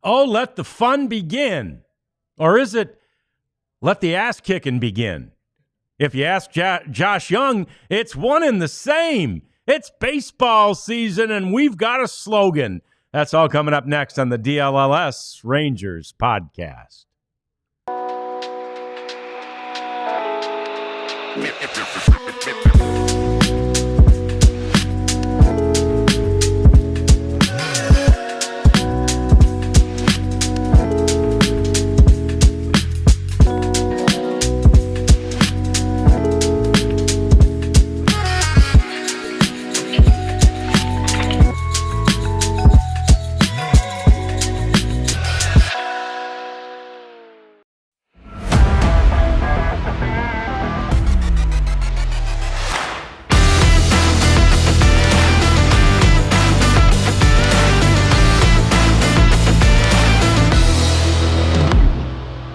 Oh, let the fun begin. Or is it let the ass-kicking begin? If you ask Josh Young, it's one and the same. It's baseball season, and we've got a slogan. That's all coming up next on the DLLS Rangers podcast.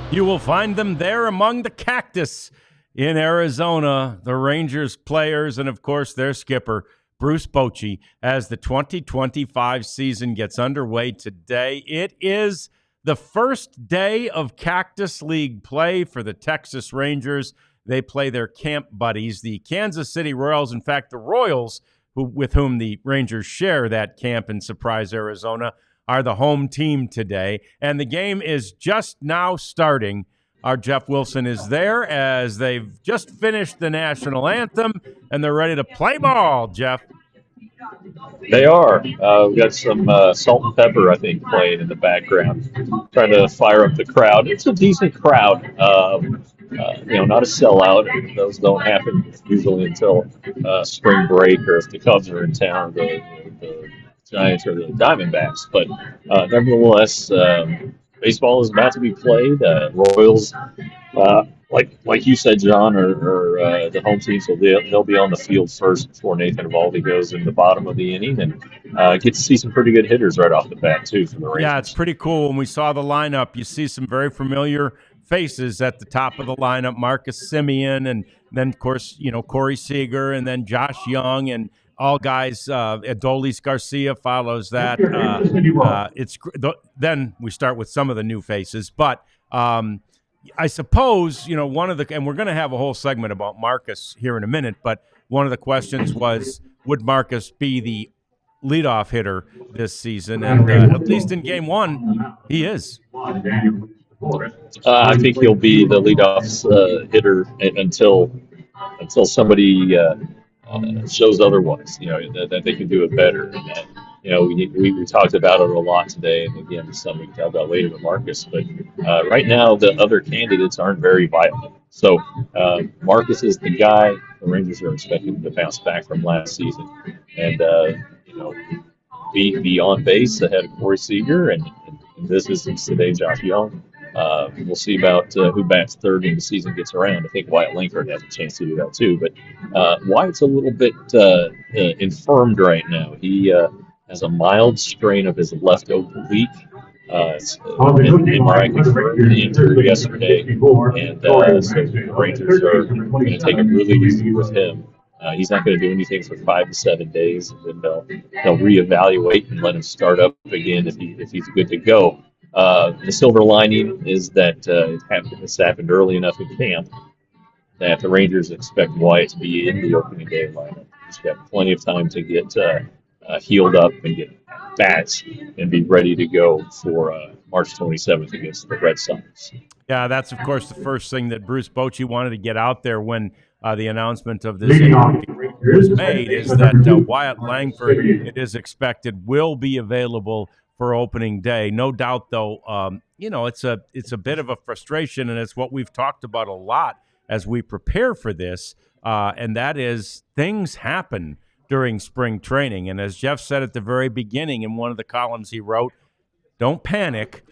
You will find them there among the cactus in Arizona, the Rangers players, and, of course, their skipper, Bruce Bochy, as the 2025 season gets underway today. It is the first day of Cactus League play for the Texas Rangers. They play their camp buddies, the Kansas City Royals. In fact, the Royals, with whom the Rangers share that camp in Surprise, Arizona, are the home team today, and the game is just now starting. Our Jeff Wilson is there as they've just finished the national anthem, and they're ready to play ball, Jeff. They are. We got some salt and pepper, I think, playing in the background, trying to fire up the crowd. It's a decent crowd. Not a sellout. Those don't happen usually until spring break or if the Cubs are in town. The Giants or the Diamondbacks, but nevertheless, baseball is about to be played. Royals, like you said, John, are the home team, so they'll be on the field first before Nathan Eovaldi goes in the bottom of the inning, and get to see some pretty good hitters right off the bat too from the Rangers. Yeah, it's pretty cool. When we saw the lineup, you see some very familiar faces at the top of the lineup: Marcus Semien, and then of course Corey Seager, and then Josh Young, and all guys. Adolis Garcia follows that. Then we start with some of the new faces, but I suppose one of the, and we're going to have a whole segment about Marcus here in a minute. But one of the questions was, would Marcus be the leadoff hitter this season? And at least in Game 1, he is. I think he'll be the leadoff hitter until somebody. Shows otherwise, that they can do it better. And, we talked about it a lot today, and again, some we can talk about later with Marcus. But right now, the other candidates aren't very viable. So Marcus is the guy the Rangers are expecting to bounce back from last season, and be on base ahead of Corey Seager, and in this instance today, Josh Young. We'll see about who bats third when the season gets around. I think Wyatt Langford has a chance to do that too. But Wyatt's a little bit infirmed right now. He has a mild strain of his left oblique. MRI confirmed the injury yesterday, and so the Rangers are going to take it really easy with him. He's not going to do anything for 5 to 7 days, and then they'll reevaluate and let him start up again if he's good to go. The silver lining is that it's happened early enough in camp that the Rangers expect Wyatt to be in the opening day lineup. He's got plenty of time to get healed up and get bats and be ready to go for March 27th against the Red Sox. Yeah, that's, of course, the first thing that Bruce Bochy wanted to get out there when the announcement of this injury was made, is that Wyatt Langford, it is expected, will be available for opening day. No doubt, though, it's a bit of a frustration, and it's what we've talked about a lot as we prepare for this, and that is things happen during spring training. And as Jeff said at the very beginning in one of the columns he wrote, don't panic.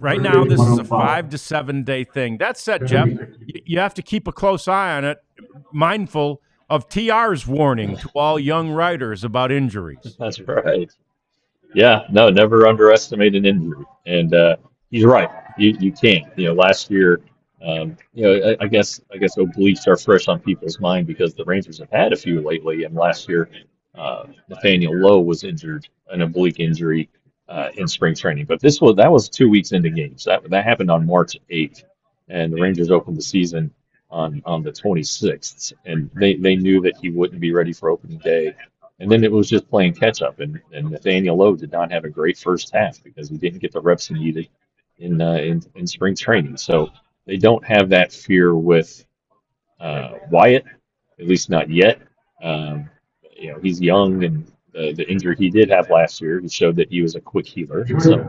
Right now, this is a 5 to 7 day thing. That said, Jeff, you have to keep a close eye on it, mindful of TR's warning to all young writers about injuries. That's right. Yeah, no, never underestimate an injury. And he's right. You can't. Last year, I guess obliques are fresh on people's mind because the Rangers have had a few lately. And last year, Nathaniel Lowe was injured, an oblique injury. in spring training. But that was 2 weeks into games. That happened on March 8th, and the Rangers opened the season on the 26th, and they knew that he wouldn't be ready for opening day. And then it was just playing catch up, and Nathaniel Lowe did not have a great first half because he didn't get the reps he needed in spring training. So they don't have that fear with Wyatt, at least not yet. Um, he's young, and the injury he did have last year, he showed that he was a quick healer. So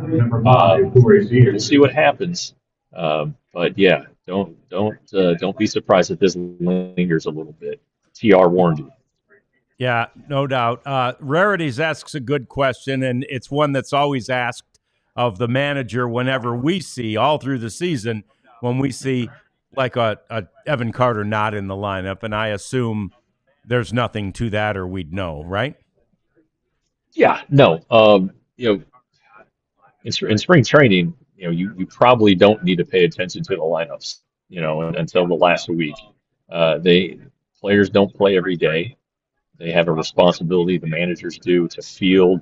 we'll see what happens. But yeah, don't be surprised if this lingers a little bit. TR warned you. Yeah, no doubt. Rarities asks a good question, and it's one that's always asked of the manager whenever we see, all through the season, when we see like a Evan Carter not in the lineup, and I assume there's nothing to that, or we'd know, right? Yeah, no. In spring training, you probably don't need to pay attention to the lineups, until the last week. Players don't play every day. They have a responsibility, the managers do, to field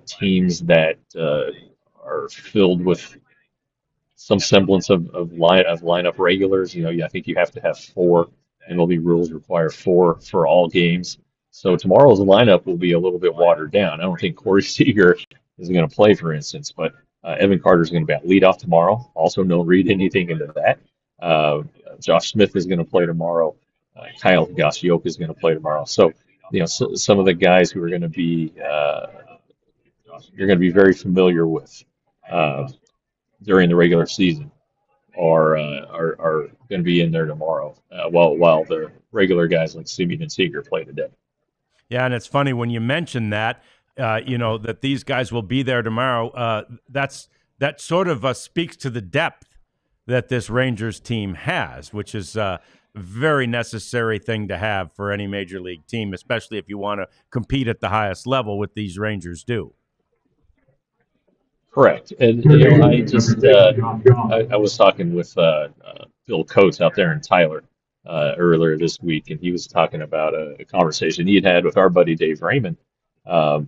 teams that are filled with some semblance of lineup regulars. I think you have to have four. MLB rules require four for all games. So tomorrow's lineup will be a little bit watered down. I don't think Corey Seager is going to play, for instance, but Evan Carter is going to be at leadoff tomorrow. Also, don't read anything into that. Josh Smith is going to play tomorrow. Kyle Higashioka is going to play tomorrow. So, some of the guys who are going to be you're going to be very familiar with during the regular season are going to be in there tomorrow, while the regular guys like Simeon and Seager play today. Yeah, and it's funny when you mention that, that these guys will be there tomorrow. That sort of speaks to the depth that this Rangers team has, which is a very necessary thing to have for any major league team, especially if you want to compete at the highest level, what these Rangers do. Correct. And I just I was talking with Bill Coates out there in Tyler earlier this week, and he was talking about a conversation he had with our buddy Dave Raymond. The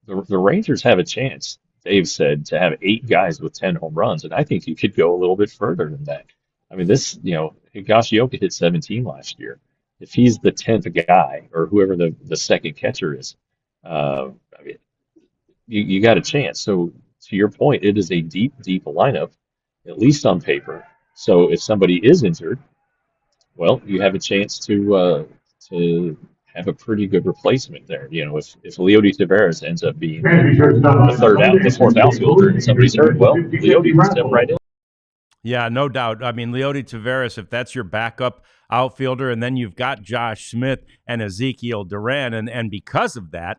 Rangers have a chance, Dave said, to have 8 guys with 10 home runs, and I think you could go a little bit further than that. I mean, Higashioka hit 17 last year. If he's the 10th guy, or whoever the second catcher is, I mean, you got a chance. So to your point, it is a deep lineup, at least on paper. So if somebody is injured, well, you have a chance to have a pretty good replacement there. If Leody Taveras ends up being the fourth outfielder, and somebody's hurt, well, Leody can step right in. Yeah, no doubt. I mean, Leody Taveras, if that's your backup outfielder, and then you've got Josh Smith and Ezekiel Duran, and because of that,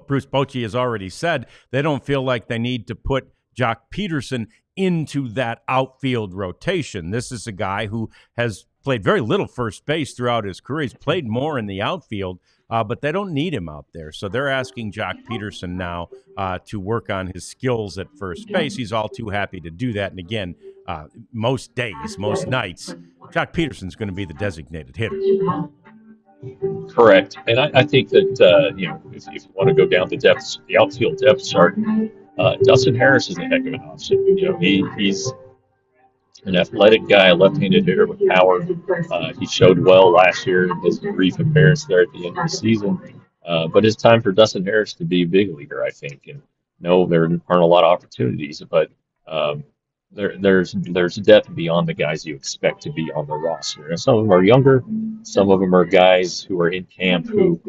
Bruce Bochy has already said they don't feel like they need to put Jock Peterson into that outfield rotation. This is a guy who has played very little first base throughout his career. He's played more in the outfield, but they don't need him out there. So they're asking Jock Peterson now to work on his skills at first base. He's all too happy to do that. And again, most days, most nights, Jock Peterson's going to be the designated hitter. Correct. And I think that, if you want to go down the outfield depth chart, Dustin Harris is a heck of an option. He's an athletic guy, a left-handed hitter with power. He showed well last year in his brief appearance there at the end of the season. But it's time for Dustin Harris to be a big leaguer, I think. And no, there aren't a lot of opportunities, but there's depth beyond the guys you expect to be on the roster. And some of them are younger. Some of them are guys who are in camp who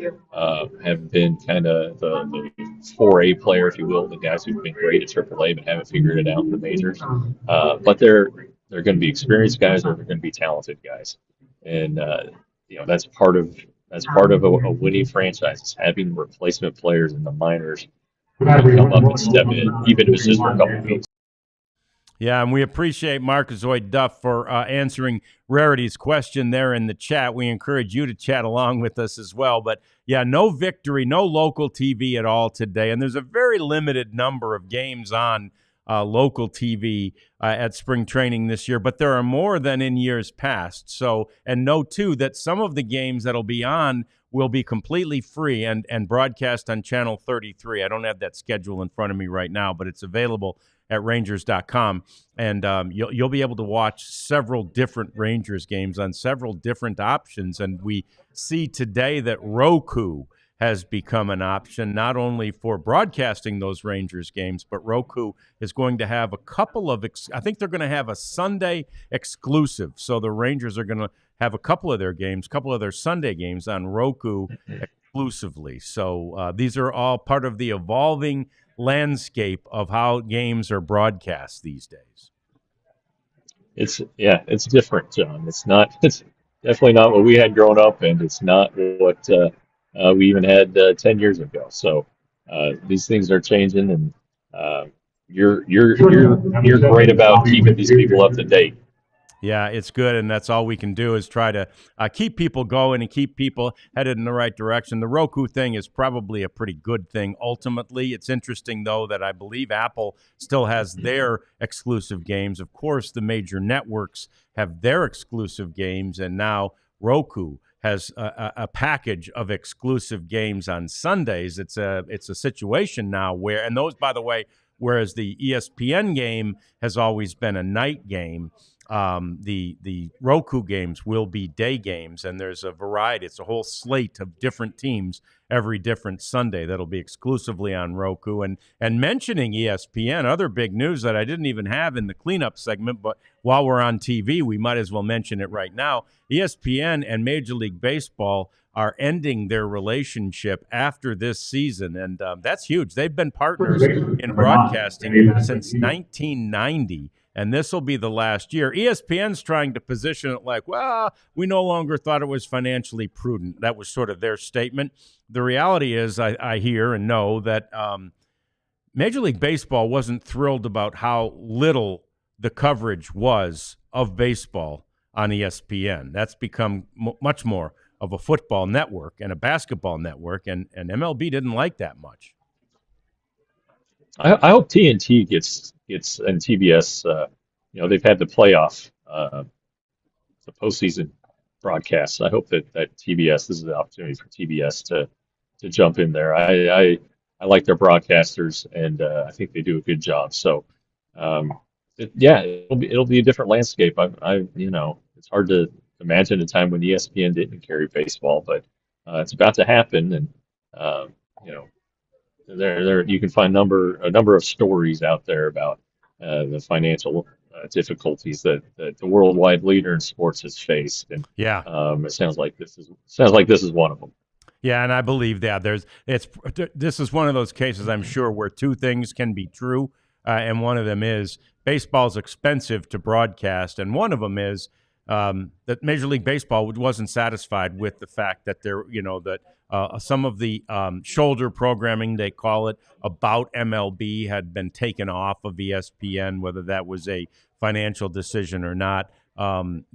have been kind of the 4A player, if you will, the guys who've been great at AAA but haven't figured it out in the majors. But they're going to be experienced guys, or they're going to be talented guys, and that's part of a winning franchise, is having replacement players in the minors who can come up and step in, even if it's just for a couple of weeks. Yeah, and we appreciate Mark Zoid Duff for answering Rarity's question there in the chat. We encourage you to chat along with us as well. But yeah, no victory, no local TV at all today. And there's a very limited number of games on local TV at spring training this year, but there are more than in years past. So, and know too that some of the games that'll be on will be completely free and broadcast on Channel 33. I don't have that schedule in front of me right now, but it's available at Rangers.com. And you'll be able to watch several different Rangers games on several different options. And we see today that Roku has become an option not only for broadcasting those Rangers games, but Roku is going to have a couple of, I think they're going to have a Sunday exclusive. So the Rangers are going to have a couple of their games, couple of their Sunday games on Roku exclusively. So these are all part of the evolving landscape of how games are broadcast these days. It's different, John. It's definitely not what we had growing up, and it's not what we even had 10 years ago. So these things are changing, and you're great about keeping these people up to date. Yeah, it's good, and that's all we can do is try to keep people going and keep people headed in the right direction. The Roku thing is probably a pretty good thing ultimately. It's interesting, though, that I believe Apple still has their exclusive games. Of course, the major networks have their exclusive games, and now Roku has a package of exclusive games on Sundays. It's a situation now where, and those, by the way, whereas the ESPN game has always been a night game, the Roku games will be day games, and there's a variety. It's a whole slate of different teams every different Sunday that'll be exclusively on Roku. And mentioning ESPN, other big news that I didn't even have in the cleanup segment, but while we're on TV, we might as well mention it right now. ESPN and Major League Baseball are ending their relationship after this season, and that's huge. They've been partners in broadcasting since 1990. And this will be the last year. ESPN's trying to position it like, well, we no longer thought it was financially prudent. That was sort of their statement. The reality is, I hear and know that Major League Baseball wasn't thrilled about how little the coverage was of baseball on ESPN. That's become much more of a football network and a basketball network, and MLB didn't like that much. I hope TNT gets and TBS. They've had the playoff, the postseason broadcasts. I hope that TBS. This is the opportunity for TBS to jump in there. I like their broadcasters, and I think they do a good job. So, it'll be a different landscape. It's hard to imagine a time when ESPN didn't carry baseball, but it's about to happen, and there you can find a number of stories out there about the financial difficulties that the worldwide leader in sports has faced, and it sounds like this is one of them. Yeah, and I believe that this is one of those cases, I'm sure, where two things can be true, and one of them is baseball's expensive to broadcast, and one of them is that Major League Baseball wasn't satisfied with the fact that some of the shoulder programming, they call it, about MLB had been taken off of ESPN, whether that was a financial decision or not. The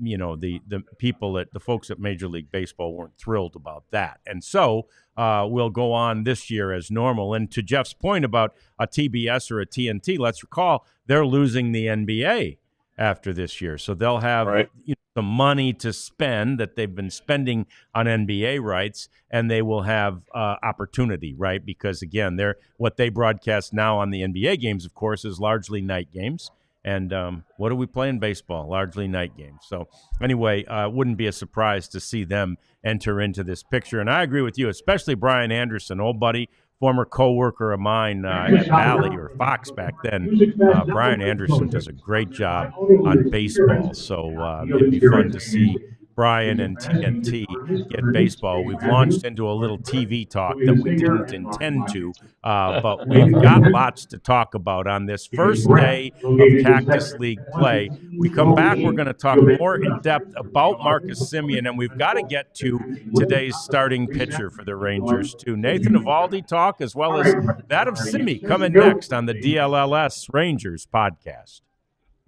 folks at Major League Baseball weren't thrilled about that. And so we'll go on this year as normal. And to Jeff's point about a TBS or a TNT, let's recall they're losing the NBA after this year. So they'll have the money to spend that they've been spending on NBA rights, and they will have opportunity, right? Because, again, what they broadcast now on the NBA games, of course, is largely night games. And what do we play in baseball? Largely night games. So anyway, wouldn't be a surprise to see them enter into this picture. And I agree with you, especially Brian Anderson, old buddy, former co-worker of mine at Valley or Fox back then. Brian Anderson does a great job on baseball. So it'd be fun to see Brian and TNT get baseball. We've launched into a little TV talk that we didn't intend to, but we've got lots to talk about on this first day of Cactus League play. We come back, we're going to talk more in depth about Marcus Semien, and we've got to get to today's starting pitcher for the Rangers, too. Nathan Eovaldi talk, as well as that of Simi, coming next on the DLLS Rangers podcast.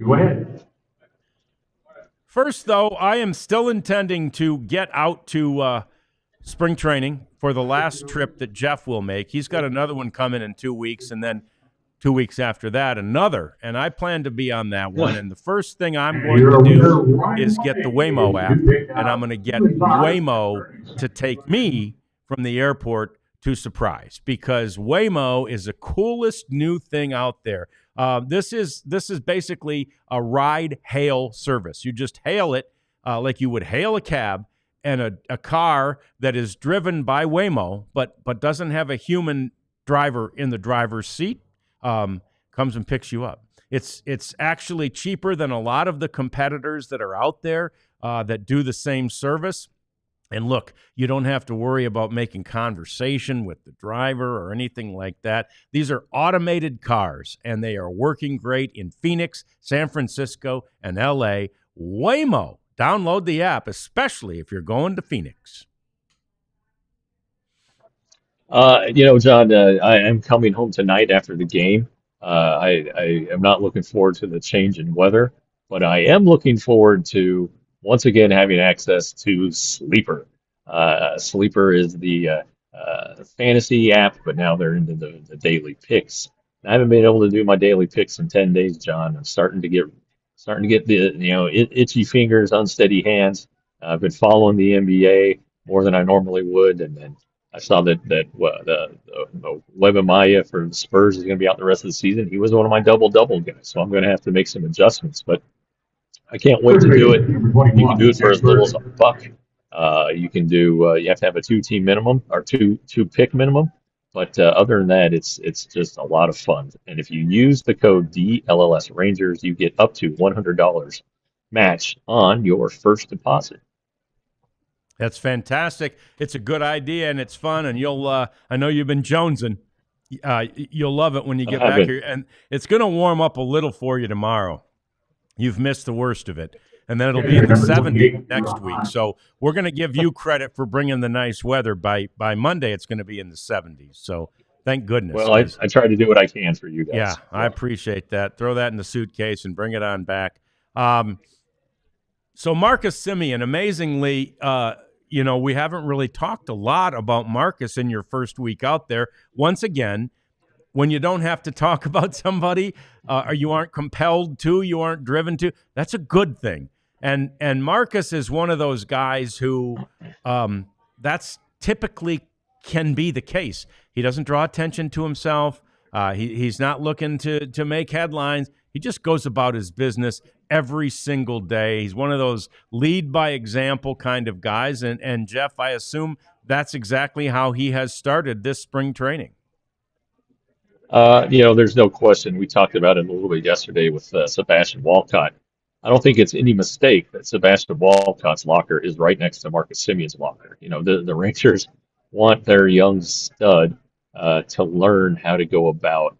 Go ahead. First, though, I am still intending to get out to spring training for the last trip that Jeff will make. He's got another one coming in 2 weeks, and then 2 weeks after that, another. And I plan to be on that one. And the first thing I'm going to do is get the Waymo app, and I'm going to get Waymo to take me from the airport to Surprise, because Waymo is the coolest new thing out there. This is basically a ride hail service. You just hail it like you would hail a cab, and a car that is driven by Waymo, but doesn't have a human driver in the driver's seat, comes and picks you up. It's actually cheaper than a lot of the competitors that are out there that do the same service. And look, you don't have to worry about making conversation with the driver or anything like that. These are automated cars, and they are working great in Phoenix, San Francisco, and LA. Waymo. Download the app, especially if you're going to Phoenix. John, I am coming home tonight after the game. I am not looking forward to the change in weather, but I am looking forward to once again having access to Sleeper. Sleeper is the fantasy app, but now they're into the daily picks. I haven't been able to do my daily picks in 10 days, John. I'm starting to get the itchy fingers, unsteady hands. I've been following the NBA more than I normally would, and then I saw that the Webamaya for the Spurs is going to be out the rest of the season. He was one of my double guys, so I'm going to have to make some adjustments. But I can't wait to do it. You can do it for as little as $1. You can do. You have to have a 2-team minimum or two pick minimum. But other than that, it's just a lot of fun. And if you use the code DLLS Rangers, you get up to $100 match on your first deposit. That's fantastic. It's a good idea, and it's fun, and you'll I know you've been jonesing. You'll love it when you get back here, and it's going to warm up a little for you tomorrow. You've missed the worst of it, and then it'll be in the 70s next week. So we're going to give you credit for bringing the nice weather. By Monday, it's going to be in the 70s. So thank goodness. Well, I try to do what I can for you guys. Yeah, I appreciate that. Throw that in the suitcase and bring it on back. So Marcus Semien, amazingly, we haven't really talked a lot about Marcus in your first week out there. Once again, when you don't have to talk about somebody, or you aren't compelled to, you aren't driven to, that's a good thing. And Marcus is one of those guys who that's typically can be the case. He doesn't draw attention to himself. He's not looking to make headlines. He just goes about his business every single day. He's one of those lead by example kind of guys. And Jeff, I assume that's exactly how he has started this spring training. There's no question. We talked about it a little bit yesterday with Sebastian Walcott. I don't think it's any mistake that Sebastian Walcott's locker is right next to Marcus Semien's locker. The Rangers want their young stud to learn how to go about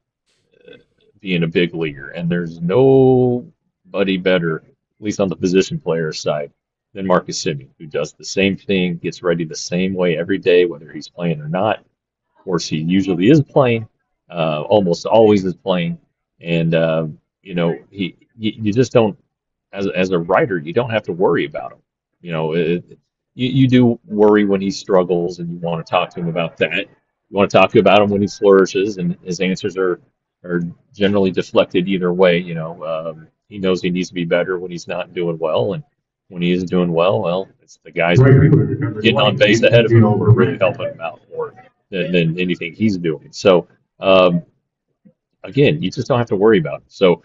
being a big leaguer, and there's nobody better, at least on the position player side, than Marcus Semien, who does the same thing, gets ready the same way every day, whether he's playing or not. Of course, he usually is playing, almost always is playing, and you just don't, as a writer, you don't have to worry about him. You do worry when he struggles, and you want to talk to him about that. You want to talk about him when he flourishes, and his answers are generally deflected either way. He knows he needs to be better when he's not doing well, and when he is doing well, it's the guys who are getting on base ahead of him who are really helping him out more than anything he's doing. So, again, you just don't have to worry about it. So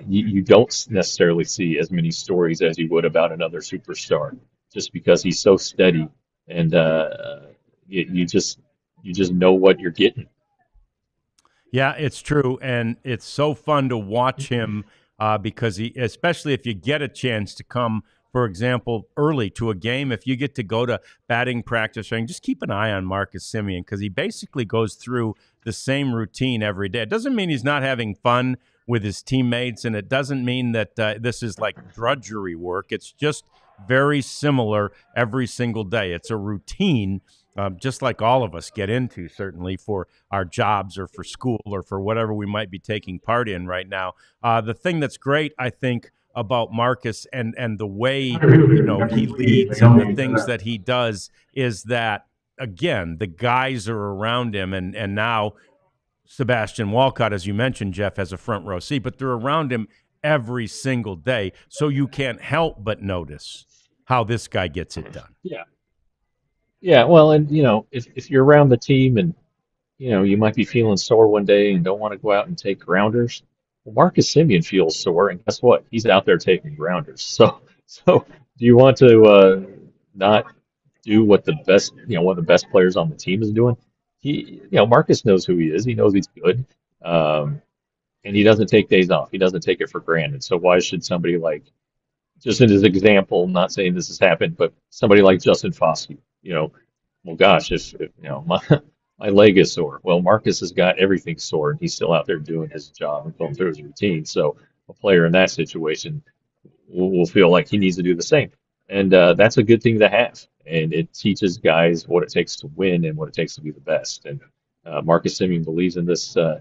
you don't necessarily see as many stories as you would about another superstar, just because he's so steady, and you just know what you're getting. Yeah, it's true, and it's so fun to watch him because especially if you get a chance to come, for example, early to a game, if you get to go to batting practice, just keep an eye on Marcus Semien, because he basically goes through the same routine every day. It doesn't mean he's not having fun with his teammates, and it doesn't mean that this is like drudgery work. It's just very similar every single day. It's a routine, just like all of us get into, certainly for our jobs or for school or for whatever we might be taking part in right now. The thing that's great, I think, about Marcus and the way he leads and the things that he does is that, again, the guys are around him, and now Sebastian Walcott, as you mentioned, Jeff, has a front row seat, but they're around him every single day, so you can't help but notice how this guy gets it done. Yeah. Yeah, well, and if you're around the team and you might be feeling sore one day and don't want to go out and take grounders. Well, Marcus Simeon feels sore, and guess what? He's out there taking grounders. So do you want to not do what the best, one of the best players on the team is doing? Marcus knows who he is. He knows he's good, um, and he doesn't take days off. He doesn't take it for granted. So why should somebody like, just in his example, not saying this has happened, but somebody like Justin Foskey, well, gosh, if my leg is sore. Well, Marcus has got everything sore, and he's still out there doing his job and going through his routine. So a player in that situation will feel like he needs to do the same, and that's a good thing to have. And it teaches guys what it takes to win and what it takes to be the best. And Marcus Simeon believes in this uh,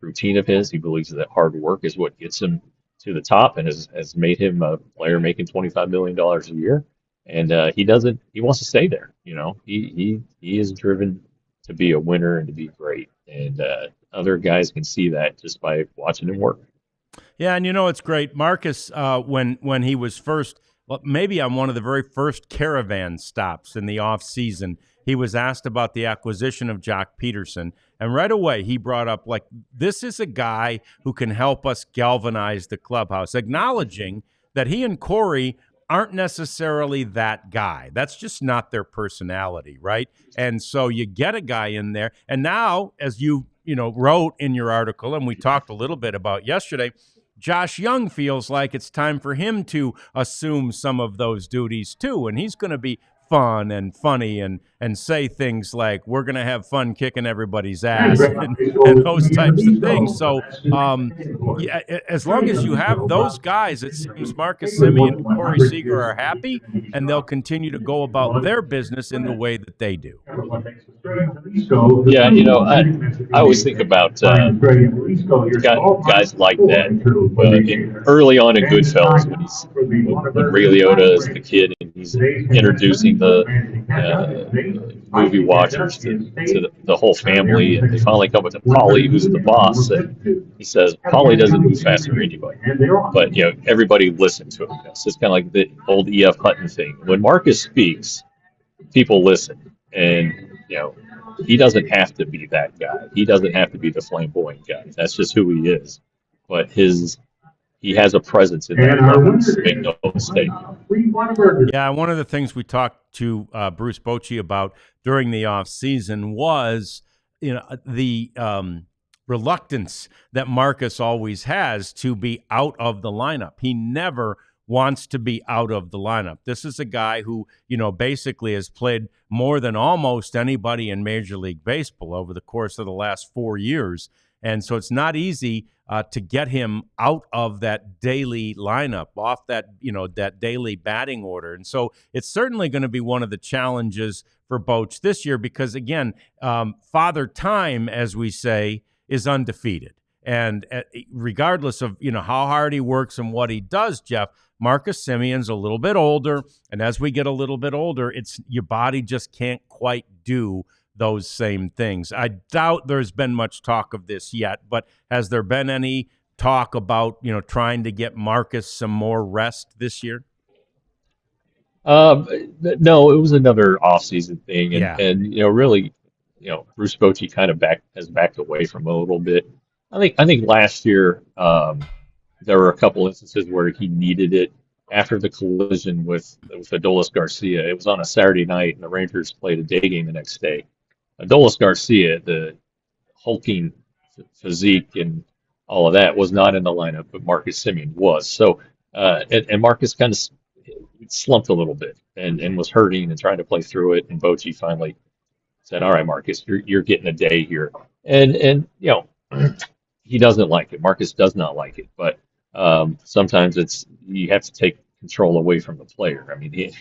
routine of his. He believes that hard work is what gets him to the top and has made him a player making $25 million a year. And he wants to stay there. He is driven to be a winner and to be great. And other guys can see that just by watching him work. Yeah, and it's great. Marcus, when he was first, well, maybe on one of the very first caravan stops in the off season, he was asked about the acquisition of Jock Peterson, and right away he brought up like this is a guy who can help us galvanize the clubhouse, acknowledging that he and Corey aren't necessarily that guy. That's just not their personality, right? And so you get a guy in there, and now as you wrote in your article, and we talked a little bit about yesterday, Josh Young feels like it's time for him to assume some of those duties too, and he's going to be fun and funny and say things like we're going to have fun kicking everybody's ass and those types of things. So yeah, as long as you have those guys, it seems Marcus Simeon and Corey Seager are happy, and they'll continue to go about their business in the way that they do. Yeah, I always think about guys like that early on in Goodfellas when Ray Liotta is the kid and he's introducing the movie watchers to the whole family, and they finally come with Polly, who's the boss, and he says Polly doesn't move faster than anybody, but everybody listened to him. It's just kind of like the old E.F. Hutton thing. When Marcus speaks, people listen, and he doesn't have to be that guy. He doesn't have to be the flamboyant guy. That's just who he is. But he has a presence in that conference. Make no mistake. Yeah, one of the things we talked to Bruce Bochy about during the off season was the reluctance that Marcus always has to be out of the lineup. He never wants to be out of the lineup. This is a guy who, basically has played more than almost anybody in Major League Baseball over the course of the last 4 years. And so it's not easy to get him out of that daily lineup, off that, that daily batting order. And so it's certainly going to be one of the challenges for Boch this year because, again, Father Time, as we say, is undefeated. And regardless of, how hard he works and what he does, Jeff, Marcus Simeon's a little bit older. And as we get a little bit older, your body just can't quite do those same things. I doubt there's been much talk of this yet, but has there been any talk about, trying to get Marcus some more rest this year? No, it was another off-season thing, and Yeah. Really, Bruce Bochy kind of has backed away from it a little bit. I think last year there were a couple instances where he needed it after the collision with Adolis Garcia. It was on a Saturday night, and the Rangers played a day game the next day. Adolis Garcia, the hulking physique and all of that, was not in the lineup, but Marcus Simeon was. So, and Marcus kind of slumped a little bit and was hurting and trying to play through it. And Bochy finally said, "All right, Marcus, you're getting a day here." And he doesn't like it. Marcus does not like it, but sometimes you have to take control away from the player. I mean,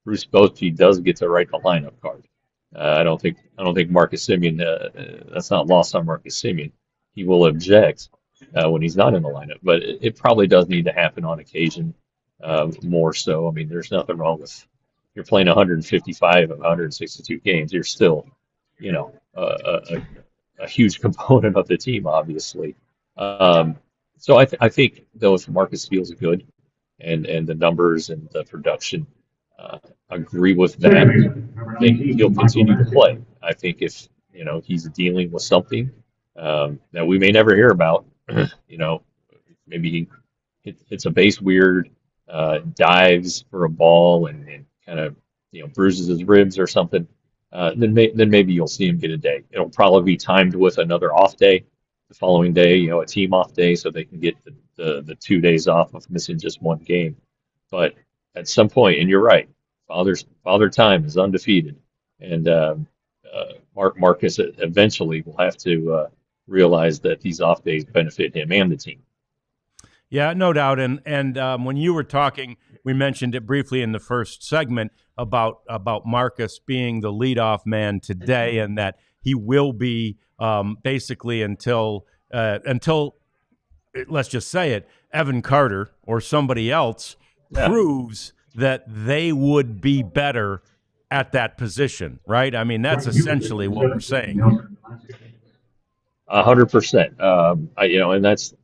Bruce Bochy does get to write the lineup card. I don't think Marcus Simeon. That's not lost on Marcus Simeon. He will object when he's not in the lineup, but it probably does need to happen on occasion more so. I mean, there's nothing wrong with you're playing 155 of 162 games. You're still, a huge component of the team, obviously. So I think though, if Marcus feels good and the numbers and the production, agree with that. I think he'll continue to play. I think if he's dealing with something that we may never hear about, maybe he hits a base weird, dives for a ball and kind of bruises his ribs or something, then maybe you'll see him get a day. It'll probably be timed with another off day, the following day, a team off day, so they can get the 2 days off of missing just one game. But at some point, and you're right, Father Time is undefeated, and Marcus eventually will have to realize that these off days benefit him and the team. Yeah, no doubt. And when you were talking, we mentioned it briefly in the first segment about Marcus being the leadoff man today, and that he will be basically until let's just say it, Evan Carter or somebody else proves that they would be better at that position, right? I mean, that's essentially what we're saying. 100%. And that's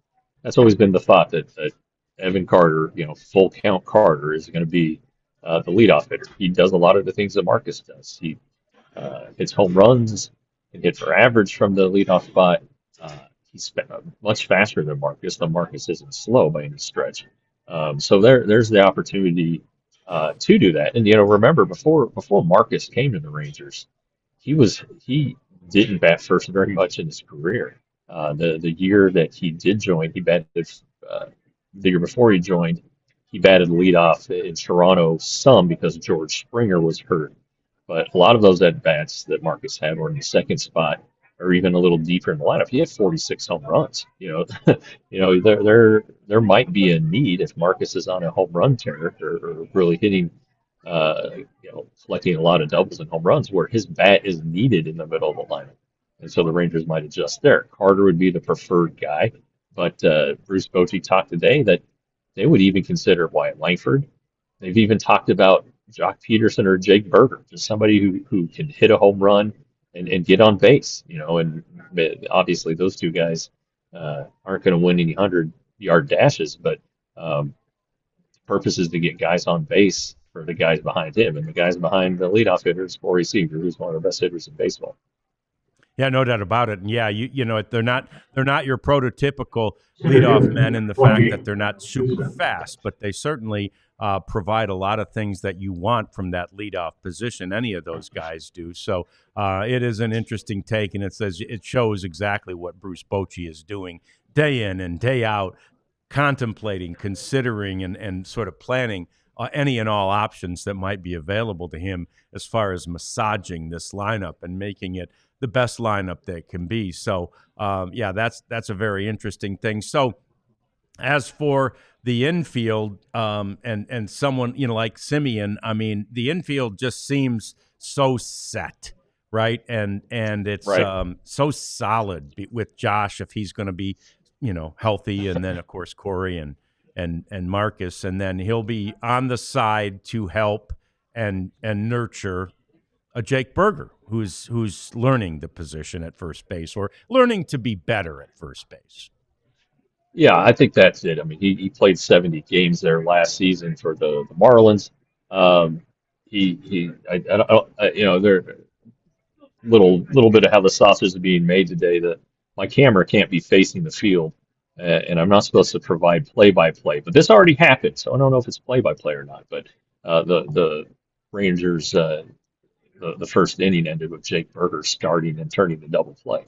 always been the thought that Evan Carter, full count Carter, is going to be the leadoff hitter. He does a lot of the things that Marcus does. He hits home runs, can hit for average from the leadoff spot. He's much faster than Marcus, though Marcus isn't slow by any stretch. So there's the opportunity to do that. And remember before Marcus came to the Rangers, he didn't bat first very much in his career. The year that he did join, he batted. The year before he joined, he batted leadoff in Toronto some because George Springer was hurt. But a lot of those at bats that Marcus had were in the second spot or even a little deeper in the lineup. He had 46 home runs. There might be a need if Marcus is on a home run tear or really hitting, collecting a lot of doubles and home runs where his bat is needed in the middle of the lineup. And so the Rangers might adjust there. Carter would be the preferred guy, but Bruce Bochy talked today that they would even consider Wyatt Langford. They've even talked about Jock Peterson or Jake Berger, just somebody who can hit a home run and get on base. And obviously those two guys aren't going to win any 100-yard dashes, but the purpose is to get guys on base for the guys behind him, and the guys behind the leadoff hitter is Corey Seager, who's one of the best hitters in baseball. Yeah, no doubt about it. And yeah, they're not your prototypical leadoff men in the fact that they're not super fast, but they certainly provide a lot of things that you want from that leadoff position. Any of those guys do. So it is an interesting take, and it shows exactly what Bruce Bochy is doing day in and day out, contemplating, considering, and sort of planning any and all options that might be available to him as far as massaging this lineup and making it the best lineup that it can be. So, that's a very interesting thing. So, as for the infield and someone like Simeon, I mean, the infield just seems so set, right? And it's right. So solid with Josh if he's going to be healthy, and then of course Corey and Marcus, and then he'll be on the side to help and nurture a Jake Berger, who's learning the position at first base or learning to be better at first base. Yeah, I think that's it. I mean, he played 70 games there last season for the Marlins. There little bit of how the sausage is being made today. That my camera can't be facing the field, and I'm not supposed to provide play-by-play. But this already happened, so I don't know if it's play-by-play or not. But the Rangers. The first inning ended with Jake Berger starting and turning the double play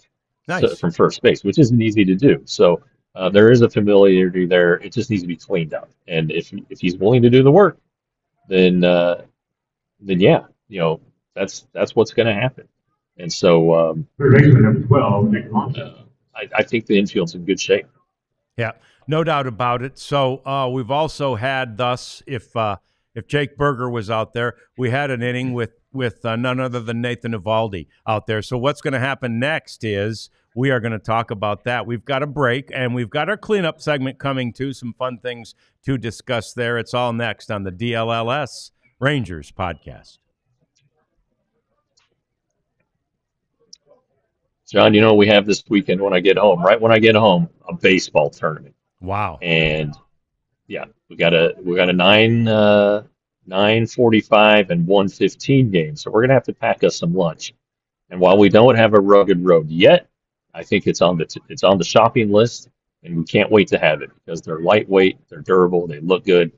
from first base, which isn't easy to do. So there is a familiarity there. It just needs to be cleaned up. And if he's willing to do the work, then yeah, that's what's going to happen. And so I think the infield's in good shape. Yeah, no doubt about it. So we've also had thus if Jake Berger was out there, we had an inning with none other than Nathan Eovaldi out there. So what's going to happen next is we are going to talk about that. We've got a break, and we've got our cleanup segment coming too. Some fun things to discuss there. It's all next on the DLLS Rangers podcast. John, we have this weekend when I get home, right when I get home, a baseball tournament. Wow. And yeah, we got a nine 9:45, and 1:15 games. So we're going to have to pack us some lunch. And while we don't have a rugged road yet, I think it's on the shopping list, and we can't wait to have it because they're lightweight, they're durable, they look good,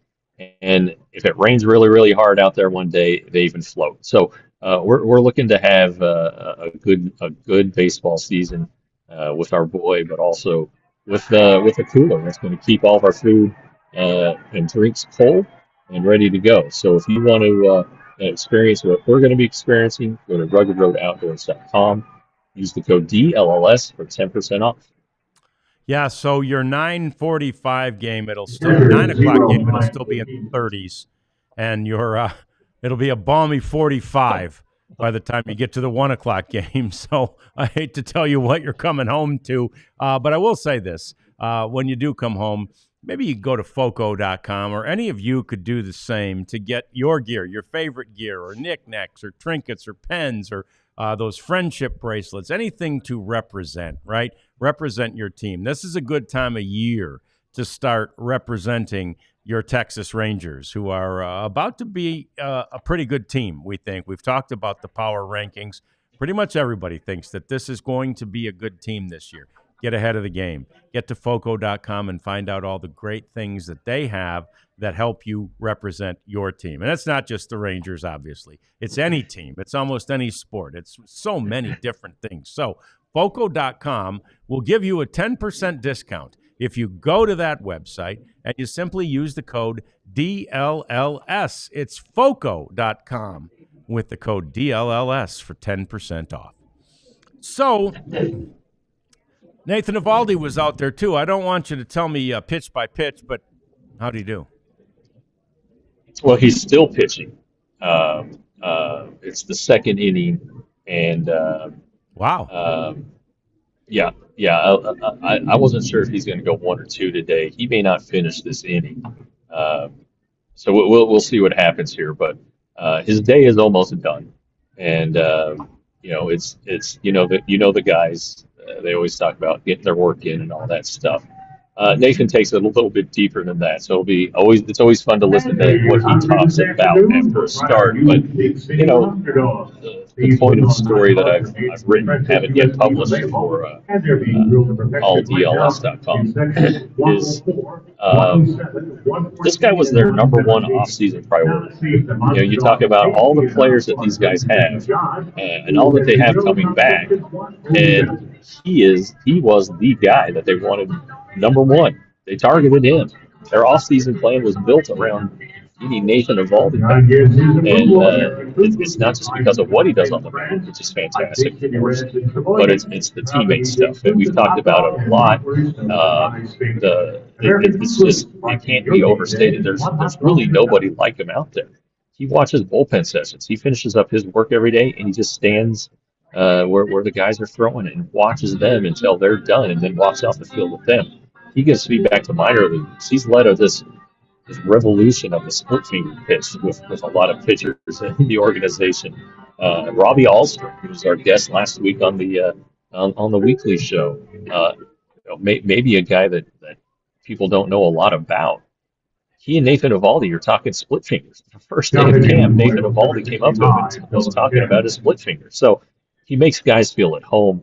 and if it rains really really hard out there one day, they even float. So we're looking to have a good baseball season with our boy, but also with a cooler that's going to keep all of our food and drinks cold and ready to go. So if you want to experience what we're going to be experiencing, go to ruggedroadoutdoors.com. Use the code DLLS for 10% off. Yeah, so your 9:45 game, 9 o'clock game, it'll still be in the 30s, and your it'll be a balmy 45 by the time you get to the 1 o'clock game. So I hate to tell you what you're coming home to, but I will say this: when you do come home, maybe you go to foco.com, or any of you could do the same to get your gear, your favorite gear, or knickknacks, or trinkets, or pens, or those friendship bracelets, anything to represent, right? Represent your team. This is a good time of year to start representing your Texas Rangers, who are about to be a pretty good team, we think. We've talked about the power rankings. Pretty much everybody thinks that this is going to be a good team this year. Get ahead of the game. Get to foco.com and find out all the great things that they have that help you represent your team. And it's not just the Rangers, obviously. It's any team. It's almost any sport. It's so many different things. So foco.com will give you a 10% discount if you go to that website and you simply use the code DLLS. It's foco.com with the code DLLS for 10% off. So Nathan Eovaldi was out there too. I don't want you to tell me pitch by pitch, but how'd he do? Well, he's still pitching. It's the second inning, and wow. Yeah. I wasn't sure if he's going to go one or two today. He may not finish this inning, so we'll see what happens here. But his day is almost done, and it's the guys. They always talk about getting their work in and all that stuff. Nathan takes it a little bit deeper than that, so it's always fun to listen to what he talks about after a start. But the point of the story that I've written and haven't yet published for ALLDLS.com is this guy was their number one off-season priority. You talk about all the players that these guys have and all that they have coming back, and he was the guy that they wanted number one. They targeted him. Their off-season plan was built around getting Nathan Eovaldi back. And it's not just because of what he does on the mound, which is fantastic, of course, but it's the teammate stuff. And we've talked about it a lot. It's just, it can't be overstated. There's really nobody like him out there. He watches bullpen sessions. He finishes up his work every day, and he just stands where the guys are throwing it and watches them until they're done, and then walks off the field with them. He gives feedback to minor leagues. He's led this revolution of the split finger pitch with a lot of pitchers in the organization. Robbie Alston, who was our guest last week on the weekly show, maybe a guy that people don't know a lot about. He and Nathan Eovaldi are talking split fingers. The first day of camp, Nathan Eovaldi came up to him and was talking about his split fingers. So he makes guys feel at home.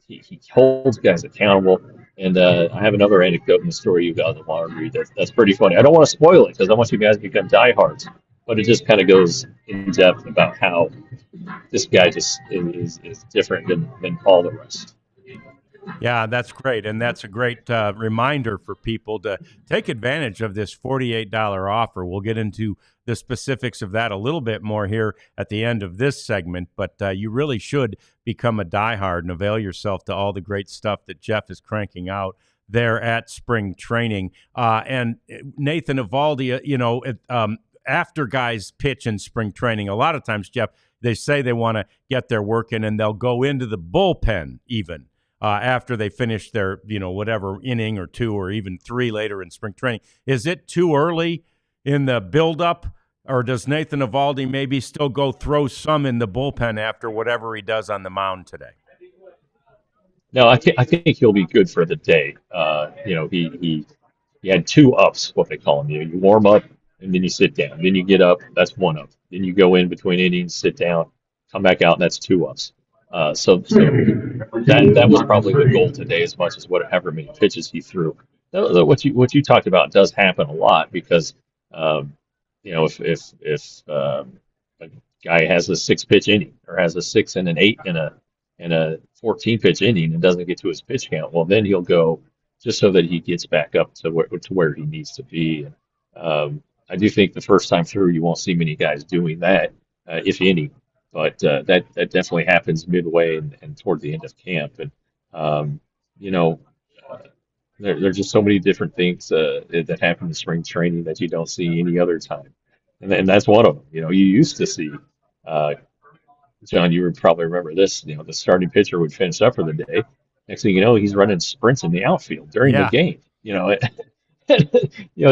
He holds guys accountable. And I have another anecdote in the story you guys want to read. That's pretty funny. I don't want to spoil it because I want you guys to become diehards. But it just kind of goes in depth about how this guy just is different than all the rest. Yeah, that's great. And that's a great reminder for people to take advantage of this $48 offer. We'll get into the specifics of that a little bit more here at the end of this segment. But you really should become a diehard and avail yourself to all the great stuff that Jeff is cranking out there at spring training. And Nathan Eovaldi, after guys pitch in spring training, a lot of times, Jeff, they say they want to get their work in and they'll go into the bullpen even. After they finish their, whatever inning or two or even three later in spring training. Is it too early in the buildup, or does Nathan Eovaldi maybe still go throw some in the bullpen after whatever he does on the mound today? No, I think he'll be good for the day. He had two ups, what they call them. You warm up and then you sit down. Then you get up, that's one up. Then you go in between innings, sit down, come back out, and that's two ups. So that was probably the goal today, as much as whatever many pitches he threw. What you talked about does happen a lot because um, if a guy has a 6 pitch inning or has a 6 and an 8 and a 14 pitch inning and doesn't get to his pitch count, well then he'll go just so that he gets back up to where he needs to be. And, I do think the first time through you won't see many guys doing that, if any. But that definitely happens midway and toward the end of camp. And um, you know, uh, there's just so many different things that happen in spring training that you don't see any other time, and that's one of them. You used to see, uh, John, you would probably remember this. The starting pitcher would finish up for the day. Next thing you know, he's running sprints in the outfield during the Yeah. game.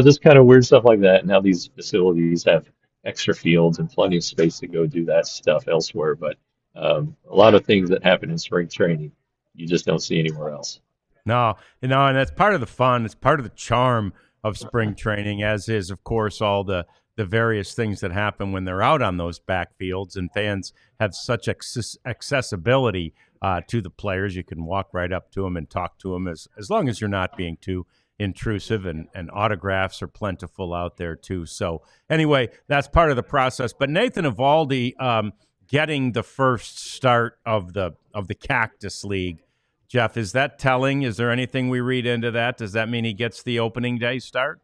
Just kind of weird stuff like that. Now these facilities have extra fields and plenty of space to go do that stuff elsewhere. But a lot of things that happen in spring training, you just don't see anywhere else. No, and that's part of the fun. It's part of the charm of spring training, as is, of course, all the various things that happen when they're out on those backfields, and fans have such accessibility to the players. You can walk right up to them and talk to them as long as you're not being too intrusive, and autographs are plentiful out there too. So anyway, that's part of the process. But Nathan Eovaldi getting the first start of the Cactus League, Jeff, is that telling? Is there anything we read into that? Does that mean he gets the opening day start?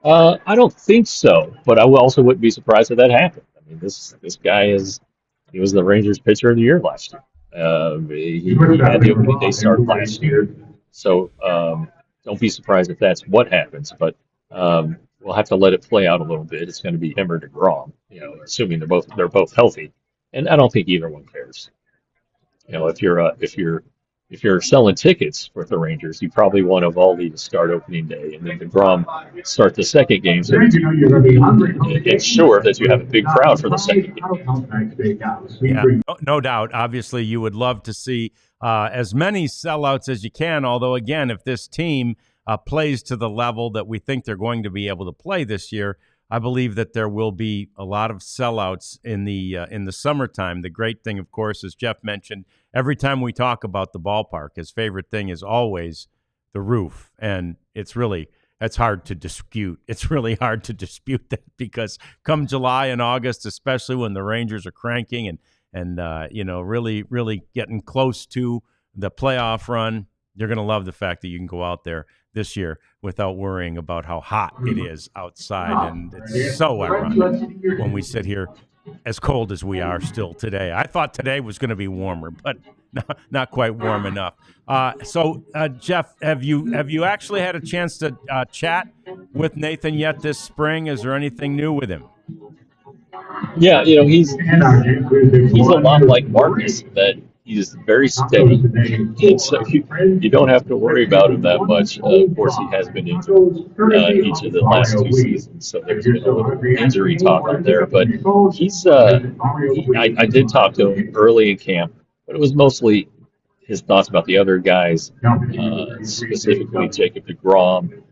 I don't think so, but also wouldn't be surprised if that happened. I mean, this guy he was the Rangers pitcher of the year last year. He had the opening day start last year, so don't be surprised if that's what happens. But we'll have to let it play out a little bit. It's going to be him or DeGrom, assuming they're both healthy, and I don't think either one cares. If you're selling tickets with the Rangers, you probably want Eovaldi to start opening day, and then DeGrom start the second game, so that you ensure that you have a big crowd for the second game. Yeah, no doubt. Obviously, you would love to see as many sellouts as you can. Although, again, if this team plays to the level that we think they're going to be able to play this year, I believe that there will be a lot of sellouts in the summertime. The great thing, of course, as Jeff mentioned, every time we talk about the ballpark, his favorite thing is always the roof, and that's hard to dispute. It's really hard to dispute that, because come July and August, especially when the Rangers are cranking and really getting close to the playoff run, you're going to love the fact that you can go out there this year without worrying about how hot it is outside. And it's so ironic when we sit here as cold as we are still today. I thought today was going to be warmer, but not quite warm enough. So, Jeff, have you actually had a chance to chat with Nathan yet this spring? Is there anything new with him? Yeah, he's a lot like Marcus, that he's very steady, and so you don't have to worry about him that much. Of course, he has been injured each of the last two seasons, so there's been a little injury talk on there. But I did talk to him early in camp, but it was mostly his thoughts about the other guys, specifically Jacob DeGrom.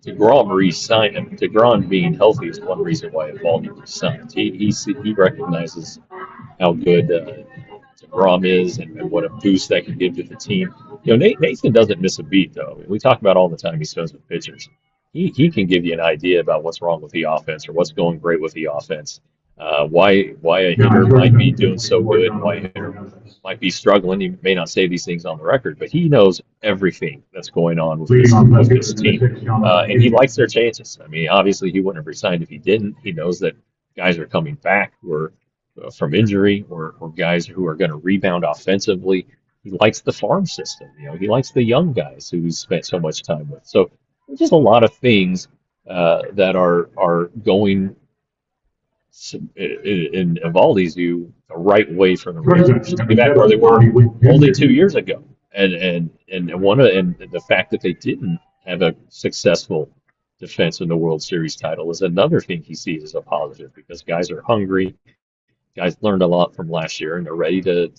DeGrom re-signed him. DeGrom being healthy is one reason why Eovaldi re-signed. He recognizes how good DeGrom is and what a boost that can give to the team. Nathan doesn't miss a beat, though. We talk about all the time he spends with pitchers. He can give you an idea about what's wrong with the offense or what's going great with the offense. Why a hitter might be doing so good, why a hitter might be struggling. He may not say these things on the record, but he knows everything that's going on with this team. And he likes their chances. I mean, obviously he wouldn't have resigned if he didn't. He knows that guys are coming back from injury or guys who are going to rebound offensively. He likes the farm system. He likes the young guys who he's spent so much time with. So there's just a lot of things that are going in Eovaldi's view the right way for the Rangers to be back where they were only 2 years ago. And the fact that they didn't have a successful defense in the World Series title is another thing he sees as a positive, because guys are hungry. Guys learned a lot from last year, and they're ready to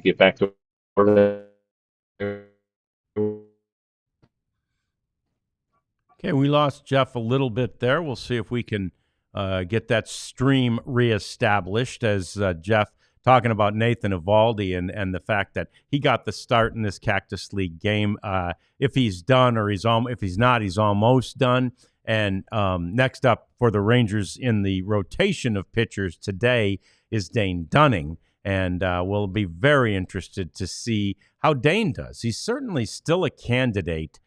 get back to where they. Okay, we lost Jeff a little bit there. We'll see if we can get that stream reestablished as Jeff talking about Nathan Eovaldi and the fact that he got the start in this Cactus League game. If he's done or if he's not, he's almost done. And next up for the Rangers in the rotation of pitchers today is Dane Dunning. And we'll be very interested to see how Dane does. He's certainly still a candidate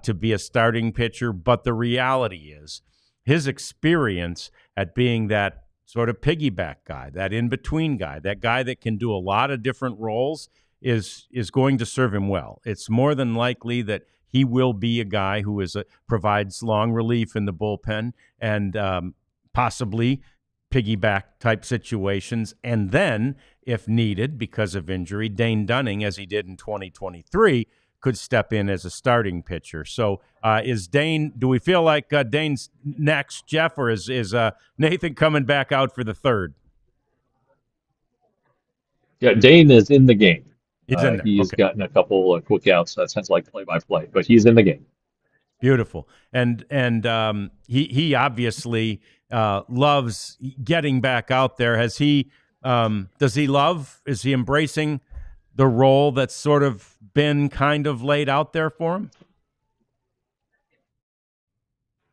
to be a starting pitcher, but the reality is his experience at being that sort of piggyback guy, that in-between guy, that guy that can do a lot of different roles is going to serve him well. It's more than likely that he will be a guy who provides long relief in the bullpen and possibly piggyback type situations. And then, if needed because of injury, Dane Dunning, as he did in 2023, could step in as a starting pitcher. So do we feel like Dane's next, Jeff, or is Nathan coming back out for the third? Yeah, Dane is in the game. He's in there. He's Okay. gotten a couple of quick outs. That sounds like play-by-play, but he's in the game. Beautiful. And he obviously loves getting back out there. Is he embracing the role that's sort of been kind of laid out there for him?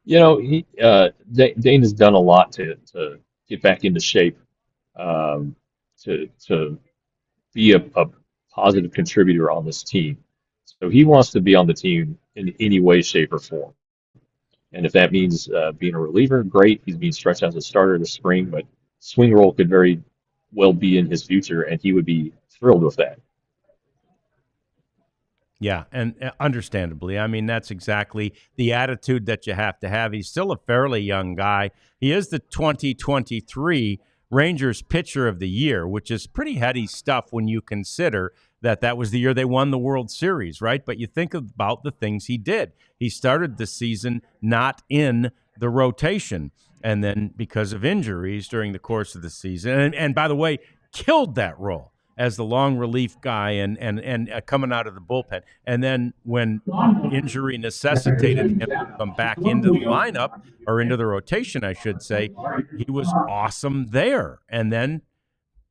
You know, Dane has done a lot to get back into shape, to be a positive contributor on this team. So he wants to be on the team in any way, shape, or form. And if that means being a reliever, great. He's being stretched as a starter this spring, but swing role could very well be in his future, and he would be thrilled with that. Yeah, and understandably. I mean, that's exactly the attitude that you have to have. He's still a fairly young guy. He is the 2023 Rangers Pitcher of the Year, which is pretty heady stuff when you consider that was the year they won the World Series, right? But you think about the things he did. He started the season not in the rotation, and then because of injuries during the course of the season, and by the way, killed that role as the long relief guy and coming out of the bullpen. And then when injury necessitated him to come back into the lineup, or into the rotation, I should say, he was awesome there. And then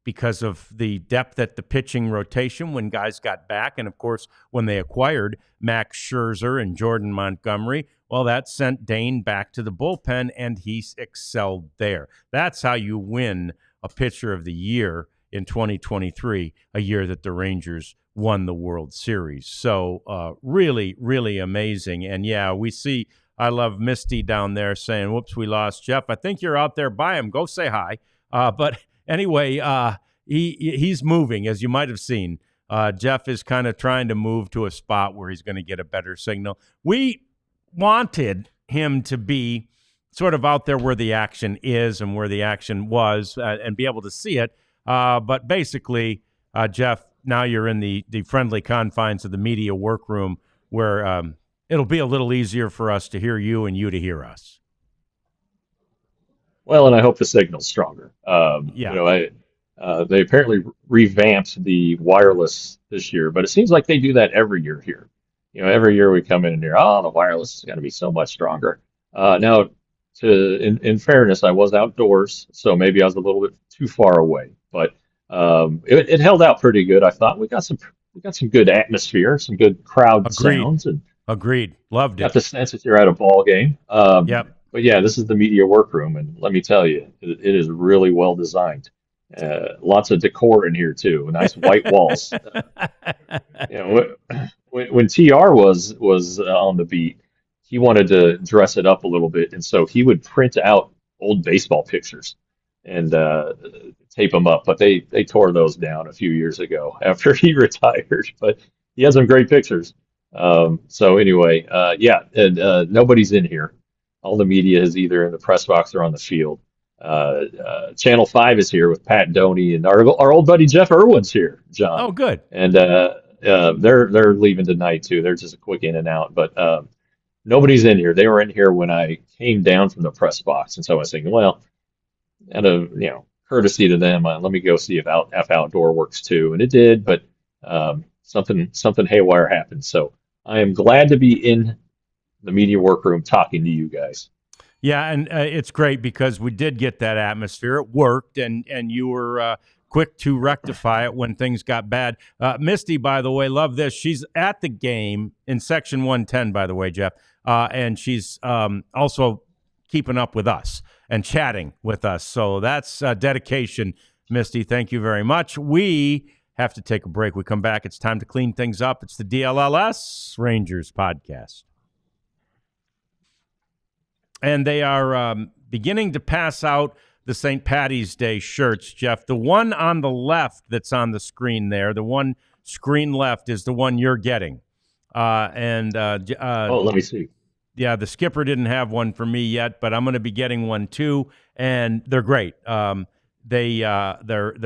because of the depth at the pitching rotation when guys got back, and of course when they acquired Max Scherzer and Jordan Montgomery, well, that sent Dane back to the bullpen, and he excelled there. That's how you win a Pitcher of the Year in 2023, a year that the Rangers won the World Series. So really, really amazing. And yeah, I love Misty down there saying, whoops, we lost Jeff. I think you're out there by him. Go say hi. But anyway, he's moving, as you might have seen. Jeff is kind of trying to move to a spot where he's going to get a better signal. We wanted him to be sort of out there where the action is and where the action was and be able to see it. But basically, Jeff, now you're in the friendly confines of the media workroom where it'll be a little easier for us to hear you and you to hear us. Well, and I hope the signal's stronger. Yeah. They apparently revamped the wireless this year, but it seems like they do that every year here. Every year we come in and hear, the wireless is going to be so much stronger. Now, in fairness, I was outdoors, so maybe I was a little bit too far away, but it held out pretty good. I thought we got some good atmosphere, some good crowd sounds, and Agreed. Loved it. got the sense that you're at a ball game. Yep. But yeah, this is the media workroom, and let me tell you, it is really well designed. Lots of decor in here too. Nice white walls. When TR was on the beat, he wanted to dress it up a little bit, and so he would print out old baseball pictures and tape them up. But they tore those down a few years ago after he retired. But he has some great pictures. So anyway, and nobody's in here. All the media is either in the press box or on the field. Channel 5 is here with Pat Doney, and our old buddy Jeff Irwin's here, John. Oh, good. And they're leaving tonight too. They're just a quick in and out, but nobody's in here. They were in here when I came down from the press box, and so I was thinking, well, out of courtesy to them, let me go see if outdoor works too, and it did, but something haywire happened. So I am glad to be in the media workroom talking to you guys. Yeah, and it's great because we did get that atmosphere. It worked, and you were quick to rectify it when things got bad. Misty, by the way, love this. She's at the game in Section 110, by the way, Jeff, and she's also keeping up with us and chatting with us. So that's dedication, Misty. Thank you very much. We have to take a break. We come back. It's time to clean things up. It's the DLLS Rangers podcast. And they are beginning to pass out the St. Paddy's Day shirts, Jeff. The one on the left that's on the screen there, the one screen left is the one you're getting. Let me see. Yeah, the skipper didn't have one for me yet, but I'm going to be getting one too, and they're great. They're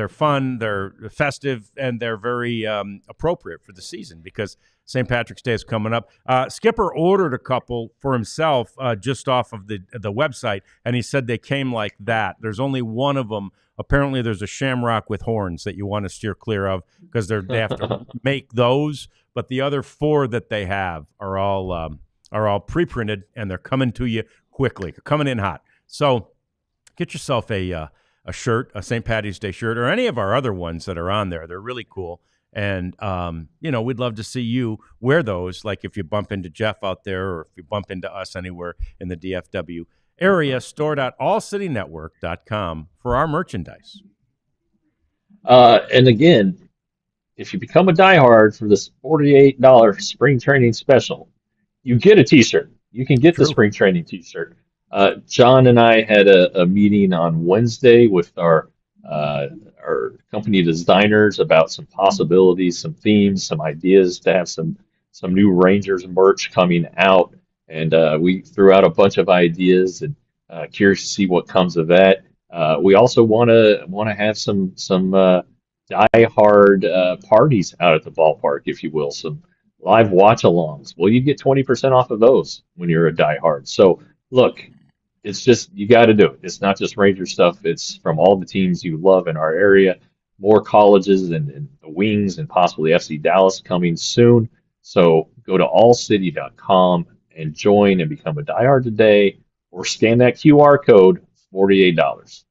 fun, they're festive, and they're very appropriate for the season because St. Patrick's Day is coming up. Skipper ordered a couple for himself just off of the website, and he said they came like that. There's only one of them. Apparently, there's a shamrock with horns that you want to steer clear of because they have to make those. But the other four that they have are all pre-printed, and they're coming to you quickly. They're coming in hot. So get yourself a shirt, a St. Paddy's Day shirt, or any of our other ones that are on there. They're really cool. And, we'd love to see you wear those, like if you bump into Jeff out there or if you bump into us anywhere in the DFW area. Store.allcitynetwork.com for our merchandise. And again, if you become a diehard for this $48 spring training special, you get a T-shirt. You can get the spring training T-shirt. John and I had a meeting on Wednesday with our company designers about some possibilities, some themes, some ideas to have some new Rangers merch coming out, and we threw out a bunch of ideas and curious to see what comes of that. We also want to have some die-hard parties out at the ballpark, if you will, some live watch-alongs. Well, you get 20% off of those when you're a die-hard. So look, it's just, you got to do it. It's not just Ranger stuff. It's from all the teams you love in our area, more colleges and the Wings and possibly FC Dallas coming soon. So go to allcity.com and join and become a diehard today, or scan that QR code, $48.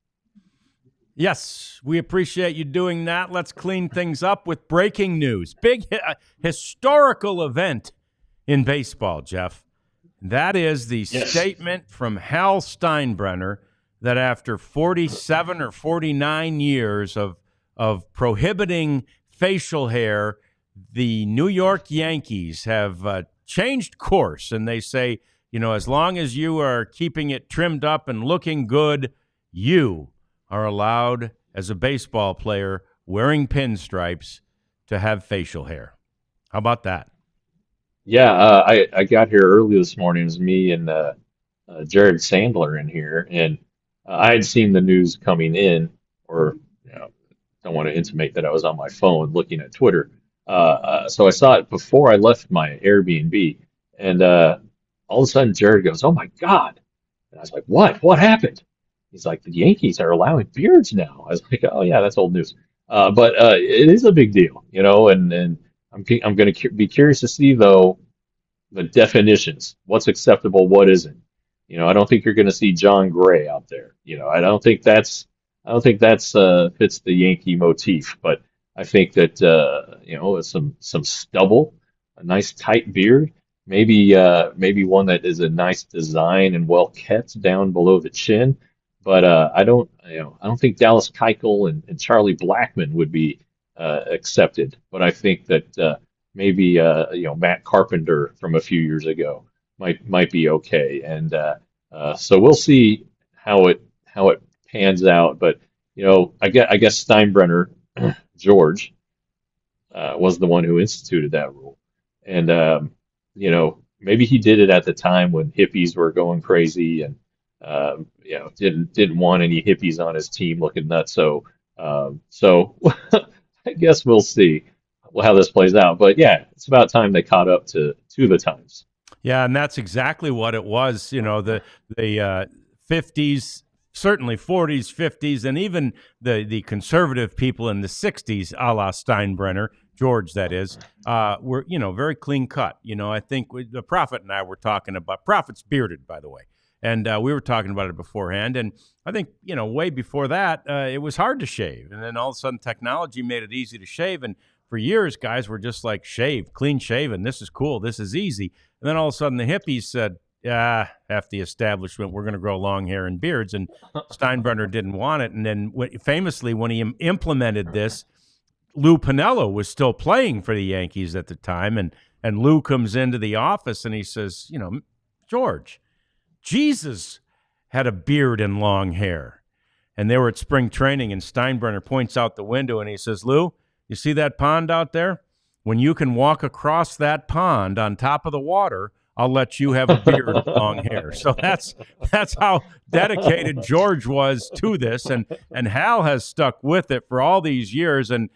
Yes, we appreciate you doing that. Let's clean things up with breaking news. Big historical event in baseball, Jeff. That is the statement from Hal Steinbrenner that after 47 or 49 years of prohibiting facial hair, the New York Yankees have changed course, and they say, as long as you are keeping it trimmed up and looking good, you are allowed as a baseball player wearing pinstripes to have facial hair. How about that? Yeah, I got here early this morning. It was me and Jared Sandler in here, and I had seen the news coming in, or don't want to intimate that I was on my phone looking at Twitter. So I saw it before I left my Airbnb, and all of a sudden Jared goes, "Oh my God!" And I was like, "What? What happened?" He's like, "The Yankees are allowing beards now." I was like, "Oh yeah, that's old news." But it is a big deal, and I'm going to be curious to see, though, the definitions. What's acceptable, what isn't. I don't think you're going to see John Gray out there. I don't think that's fits the Yankee motif. But I think that some stubble, a nice tight beard, maybe one that is a nice design and well kept down below the chin. But I don't think Dallas Keuchel and Charlie Blackmon would be accepted, but I think that maybe Matt Carpenter from a few years ago might be okay, and so we'll see how it pans out. But I guess Steinbrenner George was the one who instituted that rule, and maybe he did it at the time when hippies were going crazy, and didn't want any hippies on his team looking nuts. So I guess we'll see how this plays out. But yeah, it's about time they caught up to the times. Yeah, and that's exactly what it was. The 50s, certainly 40s, 50s, and even the conservative people in the 60s, a la Steinbrenner, George, that is, were, very clean cut. I think the Prophet and I were talking about, Prophet's bearded, by the way. And we were talking about it beforehand. And I think, way before that, it was hard to shave. And then all of a sudden technology made it easy to shave. And for years, guys were just like, shave, clean shaven. This is cool. This is easy. And then all of a sudden the hippies said, half the establishment, we're going to grow long hair and beards. And Steinbrenner didn't want it. And then famously, when he implemented this, Lou Piniella was still playing for the Yankees at the time. And Lou comes into the office and he says, George, Jesus had a beard and long hair. And they were at spring training, and Steinbrenner points out the window and he says, Lou, you see that pond out there? When you can walk across that pond on top of the water, I'll let you have a beard and long hair. So that's how dedicated George was to this, and Hal has stuck with it for all these years. And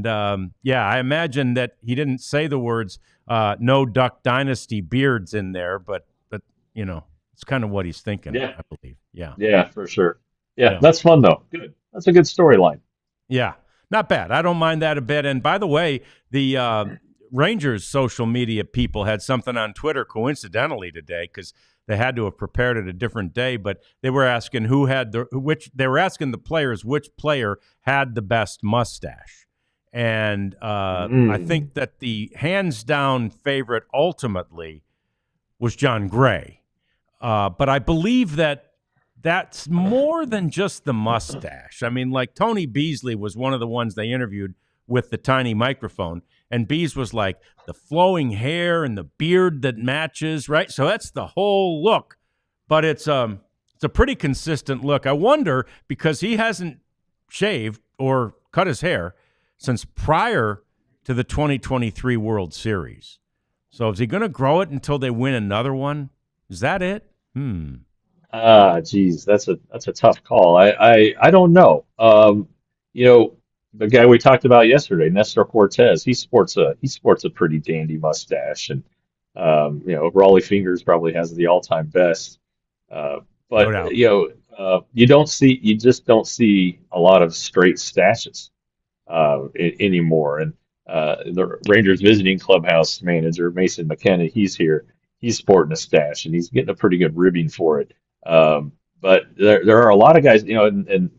I imagine that he didn't say the words "No Duck Dynasty beards" in there, but it's kind of what he's thinking. Yeah. I believe. Yeah, for sure. Yeah, that's fun though. Good. That's a good storyline. Yeah, not bad. I don't mind that a bit. And by the way, the Rangers social media people had something on Twitter coincidentally today, because they had to have prepared it a different day, but they were asking they were asking the players which player had the best mustache. And I think that the hands down favorite ultimately was John Gray. But I believe that's more than just the mustache. I mean, like Tony Beasley was one of the ones they interviewed with the tiny microphone. And Bees was like, the flowing hair and the beard that matches, right? So that's the whole look. But it's a pretty consistent look. I wonder, because he hasn't shaved or cut his hair since prior to the 2023 World Series. So is he going to grow it until they win another one? Is that it? Geez, that's a tough call. I don't know. The guy we talked about yesterday, Nestor Cortez, he sports a pretty dandy mustache, and Raleigh Fingers probably has the all-time best. But No doubt. you just don't see a lot of straight stashes anymore. And the Rangers visiting clubhouse manager Mason McKenna, he's here. He's sporting a stash, and he's getting a pretty good ribbing for it. But there are a lot of guys, and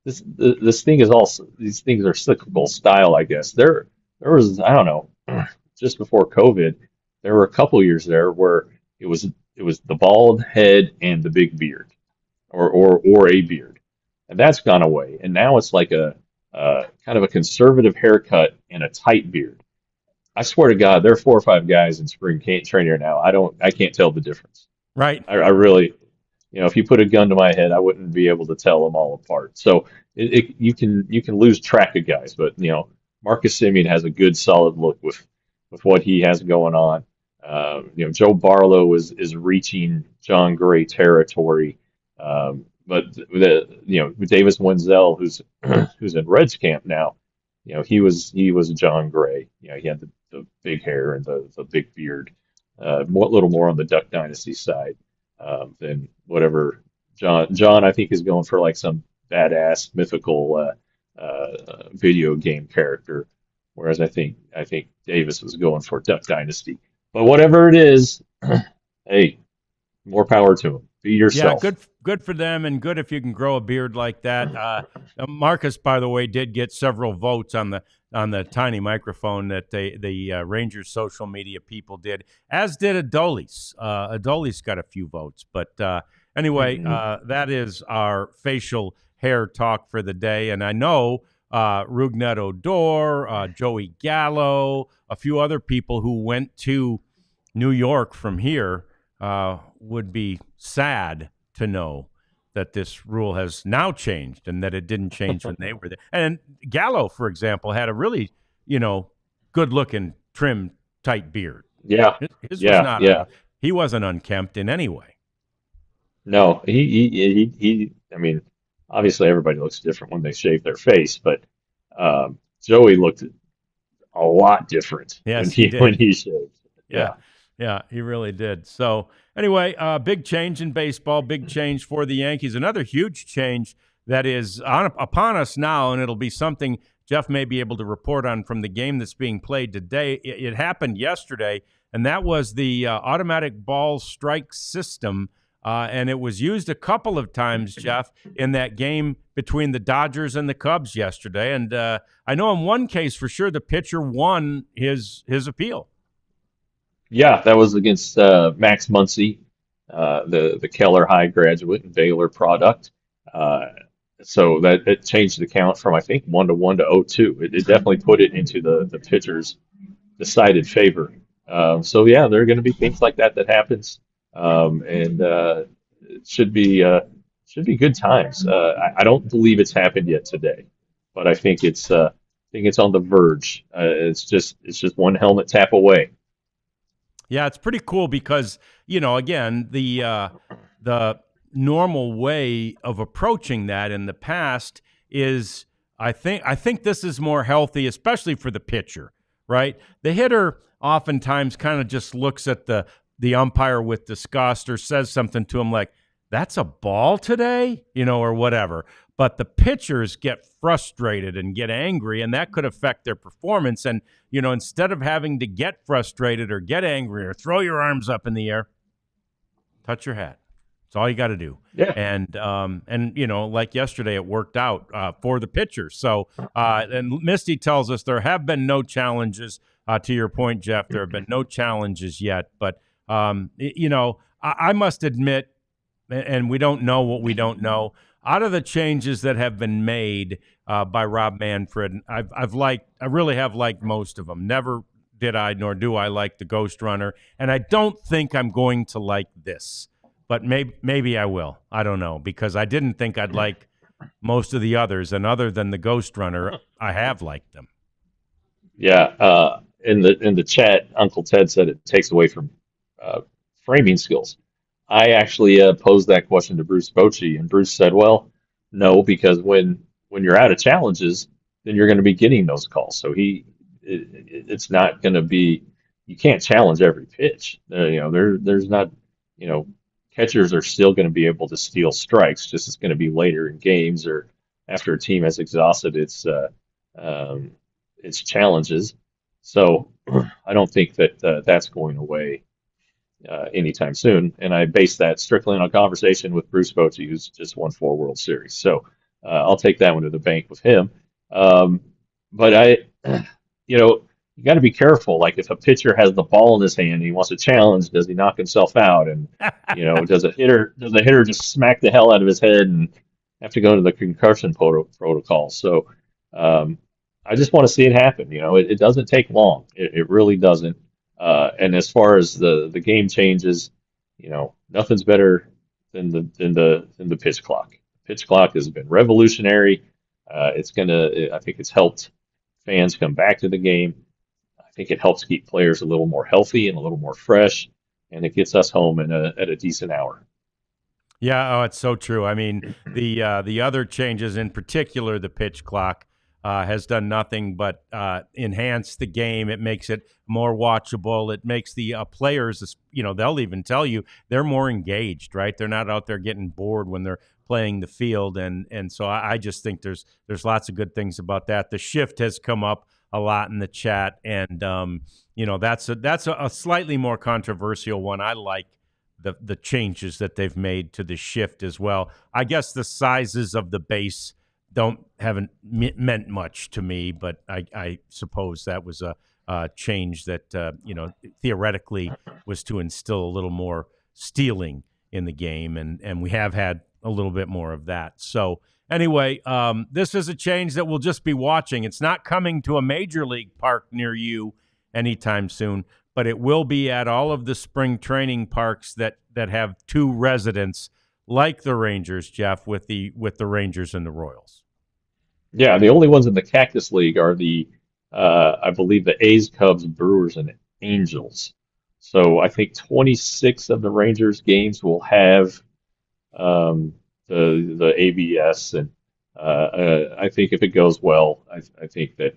this thing is also, these things are cyclical style, I guess. There was, I don't know, just before COVID, there were a couple years there where it was the bald head and the big beard, or a beard, and that's gone away. And now it's like a kind of a conservative haircut and a tight beard. I swear to God, there are 4 or 5 guys in spring training right now. I can't tell the difference. Right. I really, if you put a gun to my head, I wouldn't be able to tell them all apart. So you can lose track of guys, but Marcus Semien has a good solid look with what he has going on. Joe Barlow is reaching John Gray territory, but Davis Wenzel, who's in Reds camp now, he was John Gray. He had the big hair and the big beard, a little more on the Duck Dynasty side than whatever John I think is going for, like some badass mythical video game character, whereas I think Davis was going for Duck Dynasty. But whatever it is, hey, more power to him. Be yourself. Yeah, good for them, and good if you can grow a beard like that. Marcus, by the way, did get several votes on the tiny microphone that the Rangers social media people did, as did Adolis. Adolis got a few votes, but anyway, that is our facial hair talk for the day. And I know Rougned Odor, Joey Gallo, a few other people who went to New York from here would be sad to know that this rule has now changed and that it didn't change when they were there. And Gallo, for example, had a really, good-looking, trim, tight beard. Yeah, His was not. He wasn't unkempt in any way. No, he. I mean, obviously everybody looks different when they shave their face, but Joey looked a lot different when he shaved. Yeah, he really did. So anyway, big change in baseball, big change for the Yankees. Another huge change that is upon us now, and it'll be something Jeff may be able to report on from the game that's being played today. It happened yesterday, and that was the automatic ball strike system. And it was used a couple of times, Jeff, in that game between the Dodgers and the Cubs yesterday. And I know in one case for sure the pitcher won his appeal. Yeah, that was against Max Muncy, the Keller High graduate and Baylor product. Uh, so that it changed the count from I think 1-1 to 0-2. It definitely put it into the pitcher's decided favor. So yeah, there are going to be things like that happens, and it should be good times. I don't believe it's happened yet today, but I think it's on the verge. It's just one helmet tap away. Yeah, it's pretty cool because, again, the normal way of approaching that in the past is I think this is more healthy, especially for the pitcher, right? The hitter oftentimes kind of just looks at the umpire with disgust or says something to him like, "That's a ball today," or whatever. But the pitchers get frustrated and get angry, and that could affect their performance. And, instead of having to get frustrated or get angry or throw your arms up in the air, touch your hat. That's all you got to do. Yeah. And like yesterday, it worked out for the pitchers. So, and Misty tells us there have been no challenges. To your point, Jeff, there have been no challenges yet. But, I must admit, and we don't know what we don't know, out of the changes that have been made by Rob Manfred, I really have liked most of them. Never did I, nor do I like the Ghost Runner, and I don't think I'm going to like this, but maybe I will. I don't know, because I didn't think I'd like most of the others, and other than the Ghost Runner, I have liked them. Yeah, in the chat, Uncle Ted said it takes away from framing skills. I actually posed that question to Bruce Bochy, and Bruce said, "Well, no, because when you're out of challenges, then you're going to be getting those calls. So it's not going to be, you can't challenge every pitch. There's not, catchers are still going to be able to steal strikes. Just it's going to be later in games or after a team has exhausted its challenges. So I don't think that that's going away anytime soon. And I base that strictly on a conversation with Bruce Bochy, who's just won 4 World Series. So I'll take that one to the bank with him. But you got to be careful. Like if a pitcher has the ball in his hand and he wants to challenge, does he knock himself out? And does a hitter just smack the hell out of his head and have to go to the concussion protocol? So I just want to see it happen. It doesn't take long. It really doesn't. And as far as the game changes, nothing's better than the pitch clock. Pitch clock has been revolutionary. I think it's helped fans come back to the game. I think it helps keep players a little more healthy and a little more fresh, and it gets us home at a decent hour. Yeah, it's so true. I mean, the other changes, in particular, the pitch clock, has done nothing but enhance the game. It makes it more watchable. It makes the players, they'll even tell you they're more engaged, right? They're not out there getting bored when they're playing the field. And so I just think there's lots of good things about that. The shift has come up a lot in the chat, and that's a slightly more controversial one. I like the changes that they've made to the shift as well. I guess the sizes of the base haven't meant much to me, but I suppose that was a change that theoretically was to instill a little more stealing in the game, and we have had a little bit more of that. So anyway, this is a change that we'll just be watching. It's not coming to a major league park near you anytime soon, but it will be at all of the spring training parks that have 2 residents, like the Rangers, Jeff, with the Rangers and the Royals. Yeah, the only ones in the Cactus League are I believe the A's, Cubs, Brewers, and Angels. So I think 26 of the Rangers games will have the ABS, and I think if it goes well, I think that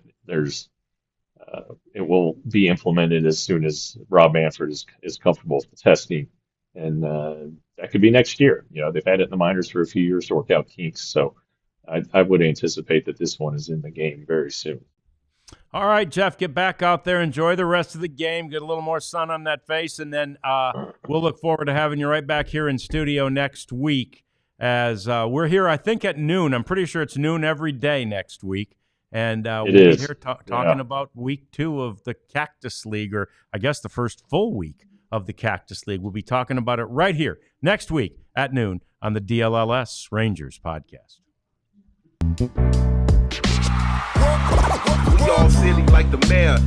it will be implemented as soon as Rob Manfred is comfortable with the testing, and that could be next year. They've had it in the minors for a few years to work out kinks, so I would anticipate that this one is in the game very soon. All right, Jeff, get back out there, enjoy the rest of the game, get a little more sun on that face, and then we'll look forward to having you right back here in studio next week as we're here, I think, at noon. I'm pretty sure it's noon every day next week. And we'll be here talking about week 2 of the Cactus League, or I guess the first full week of the Cactus League. We'll be talking about it right here next week at noon on the DLLS Rangers podcast. We all silly like the mayor.